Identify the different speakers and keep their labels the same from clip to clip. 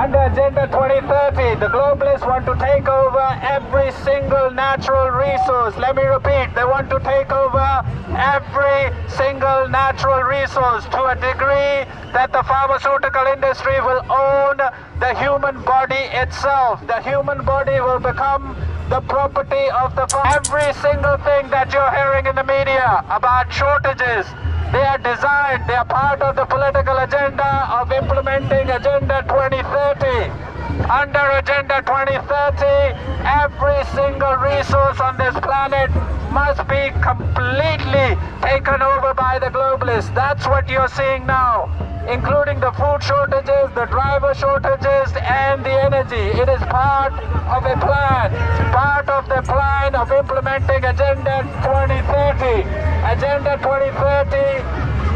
Speaker 1: Under Agenda 2030, the globalists want to take over every single natural resource. Let me repeat, they want to take over every single natural resource to a degree that the pharmaceutical industry will own the human body itself. The human body will become the property of the every single thing that you're hearing in the media about shortages. They are designed, they are part of the political agenda of implementing Agenda 2030. Under Agenda 2030, every single resource on this planet must be completely taken over by the globalists. That's what you're seeing now, including the food shortages, the driver shortages, and the energy. It is part of a plan, part of the plan of implementing Agenda 2030. Agenda 2030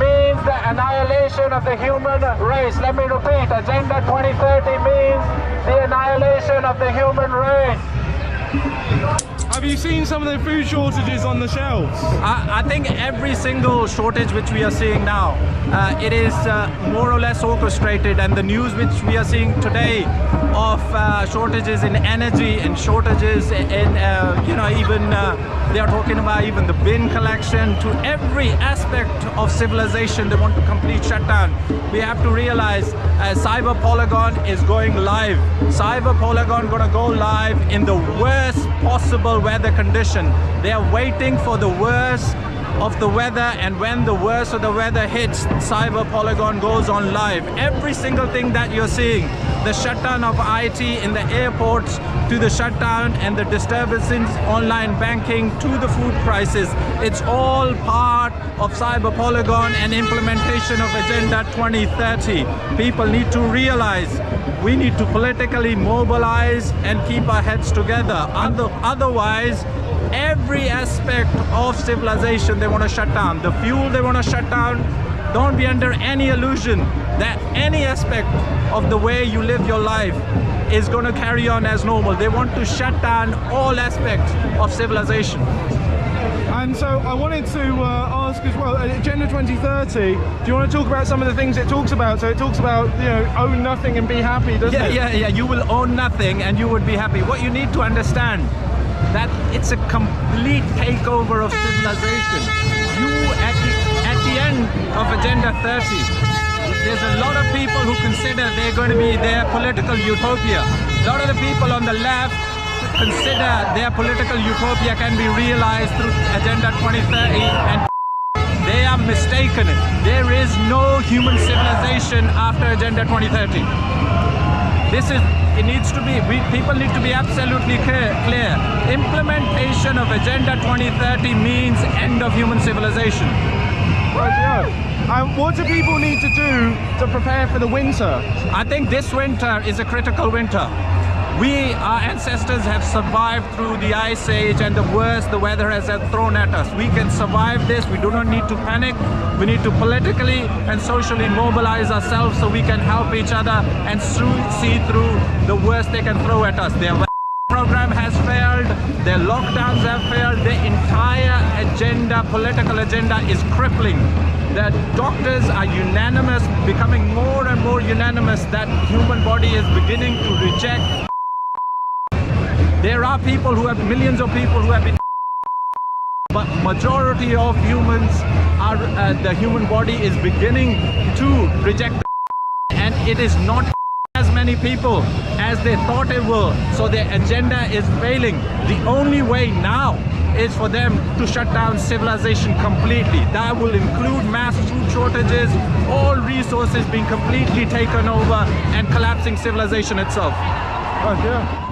Speaker 1: means the annihilation of the human race. Let me repeat, Agenda 2030 means the annihilation of the human race.
Speaker 2: Have you seen some of the food shortages on the shelves?
Speaker 3: I think every single shortage which we are seeing now, it is more or less orchestrated, and the news which we are seeing today of shortages in energy and shortages in, even they are talking about even the bin collection, to every aspect of civilization they want to complete shutdown. We have to realize Cyber Polygon is going live. Cyber Polygon going to go live in the worst possible weather condition. They are waiting for the worst of the weather, and when the worst of the weather hits, Cyber Polygon goes on live. Every single thing that you're seeing, the shutdown of IT in the airports, to the shutdown and the disturbances online banking, to the food prices, it's all part of Cyber Polygon and implementation of Agenda 2030. People need to realize we need to politically mobilize and keep our heads together. Otherwise, every aspect of civilization they want to shut down. The fuel they want to shut down. Don't be under any illusion that any aspect of the way you live your life is going to carry on as normal. They want to shut down all aspects of civilization.
Speaker 2: And so I wanted to ask as well, Agenda 2030, do you want to talk about some of the things it talks about? So it talks about, own nothing and be happy, doesn't it?
Speaker 3: Yeah, you will own nothing and you would be happy. What you need to understand, that it's a complete takeover of civilization. At the end of Agenda 30, there's a lot of people who consider they're going to be their political utopia. A lot of the people on the left consider their political utopia can be realized through Agenda 2030, and they are mistaken. There is no human civilization after Agenda 2030. People need to be absolutely clear. Implementation of Agenda 2030 means end of human civilization.
Speaker 2: What do people need to do to prepare for the winter?
Speaker 3: I think this winter is a critical winter. Our ancestors have survived through the Ice Age and the worst the weather has thrown at us. We can survive this. We do not need to panic. We need to politically and socially mobilize ourselves so we can help each other and see through the worst they can throw at us. Their program has failed. Their lockdowns have failed. Their entire agenda, political agenda, is crippling. The doctors are unanimous, becoming more and more unanimous that human body is beginning to reject. There are millions of people who have been, but majority of humans are, the human body is beginning to reject, and it is not as many people as they thought it will. So their agenda is failing. The only way now is for them to shut down civilization completely. That will include mass food shortages, all resources being completely taken over, and collapsing civilization itself.
Speaker 2: Oh, yeah.